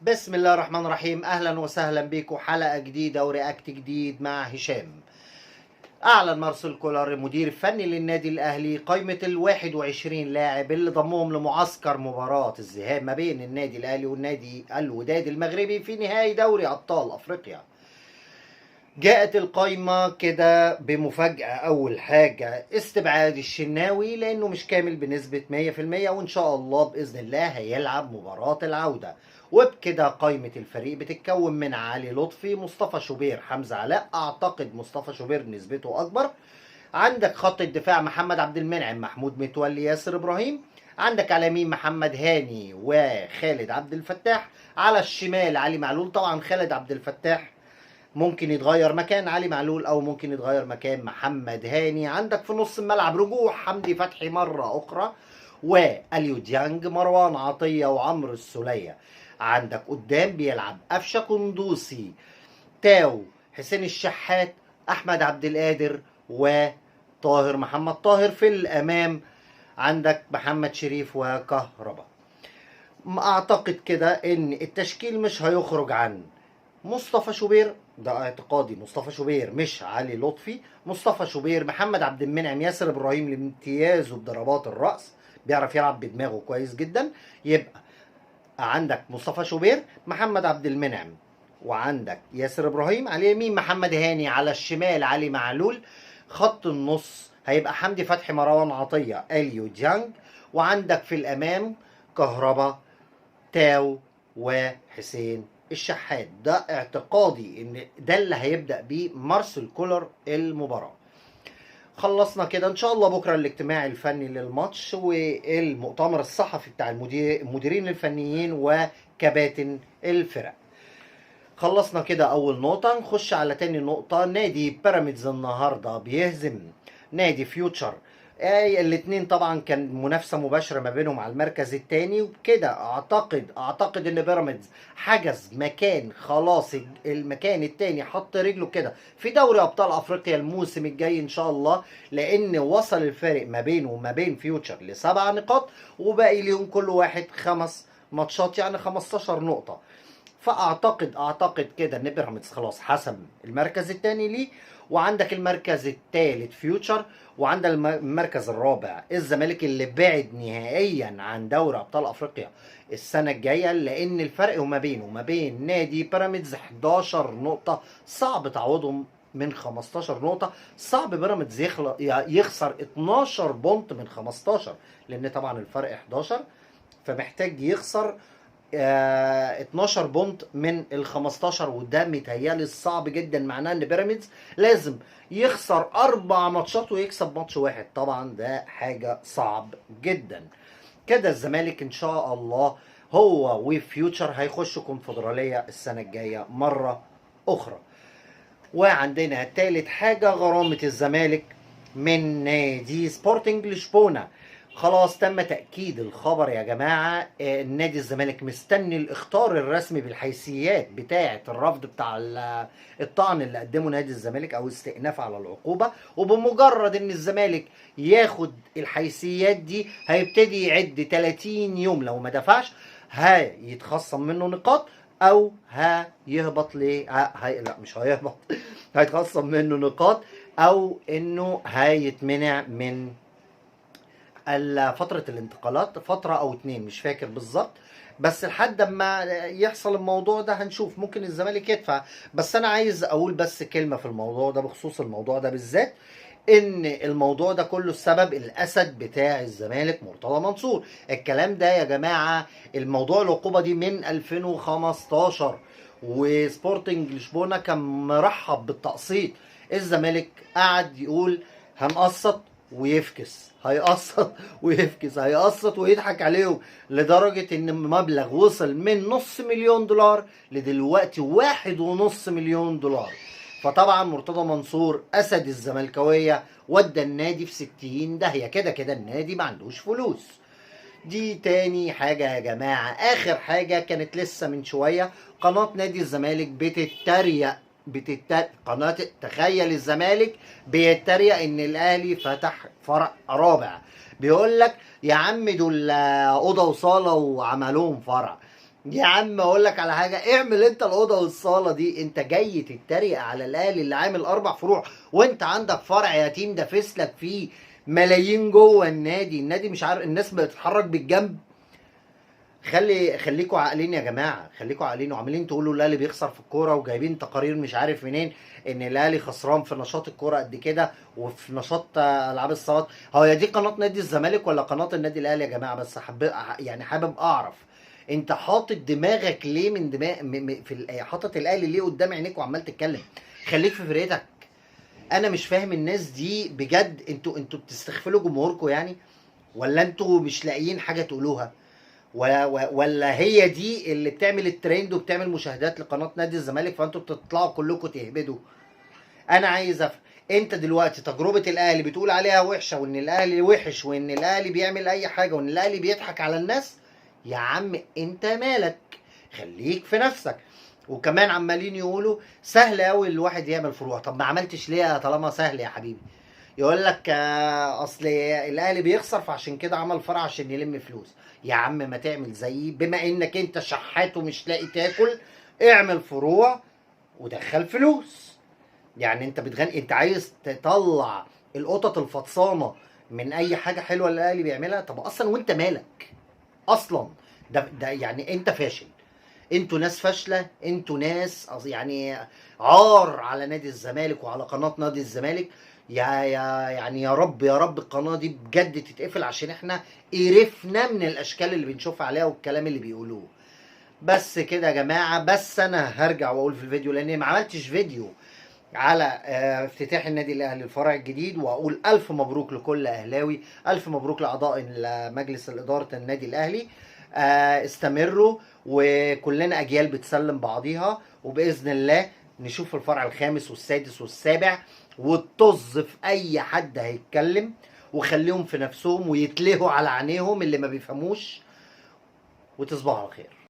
بسم الله الرحمن الرحيم. اهلا وسهلا بيكم حلقه جديده ورياكت جديد مع هشام. اعلن مارسيل كولر المدير الفني للنادي الاهلي قائمه ال 21 لاعب اللي ضمهم لمعسكر مباراه الذهاب ما بين النادي الاهلي والنادي الوداد المغربي في نهائي دوري ابطال افريقيا. جاءت القايمة كده بمفاجأة. أول حاجة استبعاد الشناوي لأنه مش كامل بنسبة 100%، وإن شاء الله بإذن الله هيلعب مباراة العودة. وبكده قايمة الفريق بتتكون من علي لطفي، مصطفى شوبير، حمزة علاء. أعتقد مصطفى شوبير نسبته أكبر. عندك خط الدفاع محمد عبد المنعم، محمود متولي، ياسر إبراهيم. عندك على اليمين محمد هاني وخالد عبد الفتاح. على الشمال علي معلول. طبعا خالد عبد الفتاح ممكن يتغير مكان علي معلول او ممكن يتغير مكان محمد هاني. عندك في نص الملعب رجوع حمدي فتحي مرة اخرى، واليو ديانج، مروان عطية، وعمرو السولية. عندك قدام بيلعب قفشة، قندوسي، تاو، حسين الشحات، احمد عبد القادر، وطاهر محمد طاهر. في الامام عندك محمد شريف وكهربا. اعتقد كده ان التشكيل مش هيخرج عن مصطفى شوبير، ده اعتقادي، مصطفى شوبير مش علي لطفي. مصطفى شوبير، محمد عبد المنعم، ياسر ابراهيم لامتيازه بضربات الراس، بيعرف يلعب بدماغه كويس جدا. يبقى عندك مصطفى شوبير، محمد عبد المنعم، وعندك ياسر ابراهيم. على اليمين محمد هاني، على الشمال علي معلول. خط النص هيبقى حمدي فتحي، مروان عطيه، اليو ديانج. وعندك في الامام كهربا، تاو، وحسين الشحات. ده اعتقادي ان ده اللي هيبدأ بيه مارسيل كولر المباراة. خلصنا كده ان شاء الله بكره الاجتماع الفني للماتش والمؤتمر الصحفي بتاع المديرين الفنيين وكباتن الفرق. خلصنا كده اول نقطة، نخش على تاني نقطة. نادي بيراميدز النهاردة بيهزم نادي فيوتشر. الاتنين طبعا كان منافسة مباشرة ما بينهم على المركز التاني، وبكده اعتقد ان بيراميدز حجز مكان خلاص. المكان التاني حط رجله كده في دوري ابطال افريقيا الموسم الجاي ان شاء الله، لان وصل الفارق ما بينه وما بين فيوتشر ل7 نقاط، وباقي ليهم كل واحد 5 ماتشات، يعني 15 نقطة. فاعتقد كده ان بيراميدز خلاص حسم المركز الثاني ليه. وعندك المركز الثالث فيوتشر، وعندك المركز الرابع الزمالك اللي بعد نهائيا عن دوري ابطال افريقيا السنه الجايه، لان الفرق ما بينه وما بين نادي بيراميدز 11 نقطه. صعب تعوضهم من 15 نقطه. صعب بيراميدز يخسر 12 بونت من 15، لان طبعا الفرق 11، فمحتاج يخسر 12 بونت من ال 15، وده متهيألي صعب جدا. معناه ان بيراميدز لازم يخسر 4 ماتشات ويكسب ماتش واحد. طبعا ده حاجة صعب جدا. كده الزمالك ان شاء الله هو وفيوتشر هيخشوا كونفدرالية السنة الجاية مرة اخرى. وعندنا تالت حاجة غرامة الزمالك من نادي سبورتنج لشبونة. خلاص تم تأكيد الخبر يا جماعة. نادي الزمالك مستني الاخطار الرسمي بالحيثيات بتاعة الرفض بتاع الطعن اللي قدمه نادي الزمالك او استئناف على العقوبة. وبمجرد ان الزمالك ياخد الحيثيات دي هيبتدي يعد 30 يوم، لو ما دفعش هيتخصم منه نقاط او هيهبط ليه. لا مش هيهبط، هيتخصم منه نقاط، او انه هيتمنع من فترة الانتقالات، فترة او 2 مش فاكر بالظبط. بس لحد ما يحصل الموضوع ده هنشوف، ممكن الزمالك يدفع. بس انا عايز اقول بس كلمة في الموضوع ده، بخصوص الموضوع ده بالذات، ان الموضوع ده كله السبب الاسد بتاع الزمالك مرتضى منصور. الكلام ده يا جماعة، الموضوع العقوبة دي من 2015، وسبورتنج لشبونة كان مرحب بالتقسيط. الزمالك قعد يقول هنقسط ويفكس، هيقسط ويفكس، هيقسط ويضحك عليهم، لدرجة ان مبلغ وصل من $500,000 لدلوقتي 1.5 مليون دولار. فطبعا مرتضى منصور اسد الزملكاويه ودى النادي في 60 داهيه. كده كده النادي ما عندوش فلوس. دي تاني حاجة يا جماعة. آخر حاجة كانت لسه من شوية، قناة نادي الزمالك بتتريق. قناة، تخيل الزمالك بيتريق إن الأهلي فتح فرع رابع. بيقول لك يا عم دول أوضة وصالة وعملوهم فرع. يا عم اقول لك على حاجه، اعمل انت الاوضه والصاله دي. انت جاي تتريق على الاهلي اللي عامل 4 فروع، وانت عندك فرع يتيم دافس لك فيه ملايين جوه النادي. النادي مش عارف، الناس بتتحرك بالجنب. خليكوا عاقلين يا جماعه، خليكوا عاقلين. وعمالين تقولوا الاهلي بيخسر في الكوره، وجايبين تقارير مش عارف منين ان الاهلي خسران في نشاط الكوره قد كده، وفي نشاط العاب الصالات. هو يا دي قناه نادي الزمالك ولا قناه النادي الاهلي يا جماعه؟ بس يعني حابب اعرف، انت حاطط دماغك ليه من دماغ حاطط الاهلي ليه قدام عينيك وعمال تتكلم؟ خليك في فرقتك. انا مش فاهم الناس دي بجد. انتوا بتستغفلوا جمهوركم يعني، ولا انتوا مش لاقيين حاجه تقولوها؟ ولا هي دي اللي بتعمل الترند وبتعمل مشاهدات لقناه نادي الزمالك، فانتوا بتطلعوا كلكم تهبدوا؟ انا عايز افهم. انت دلوقتي تجربه الاهلي بتقول عليها وحشه، وان الاهلي وحش، وان الاهلي بيعمل اي حاجه، وان الاهلي بيضحك على الناس. يا عم انت مالك؟ خليك في نفسك. وكمان عمالين يقولوا سهل قوي الواحد يعمل فروع. طب ما عملتش ليه طالما سهل يا حبيبي؟ يقول لك اصل الاهلي بيخسر فعشان كده عمل فرع عشان يلم فلوس. يا عم ما تعمل زيي، بما انك انت شحات ومش لاقي تاكل، اعمل فروع ودخل فلوس. يعني انت بتغني، انت عايز تطلع القطط الفطسانه من اي حاجه حلوه اللي الاهلي بيعملها. طب اصلا وانت مالك اصلا؟ ده يعني انت فاشل. انتوا ناس فاشله، انتوا ناس يعني عار على نادي الزمالك وعلى قناه نادي الزمالك. يعني يا رب يا رب القناه دي بجد تتقفل، عشان احنا قرفنا من الاشكال اللي بنشوفها عليها والكلام اللي بيقولوه. بس كده يا جماعه. بس انا هرجع واقول في الفيديو، لاني ما عملتش فيديو على افتتاح النادي الاهلي الفرع الجديد، واقول الف مبروك لكل اهلاوي، الف مبروك لاعضاء مجلس اداره النادي الاهلي. استمروا، وكلنا اجيال بتسلم بعضيها، وباذن الله نشوف الفرع الخامس والسادس والسابع. والطز في اي حد هيتكلم، وخليهم في نفسهم ويتلهوا على عينيهم اللي ما بيفهموش. وتصبحوا على خير.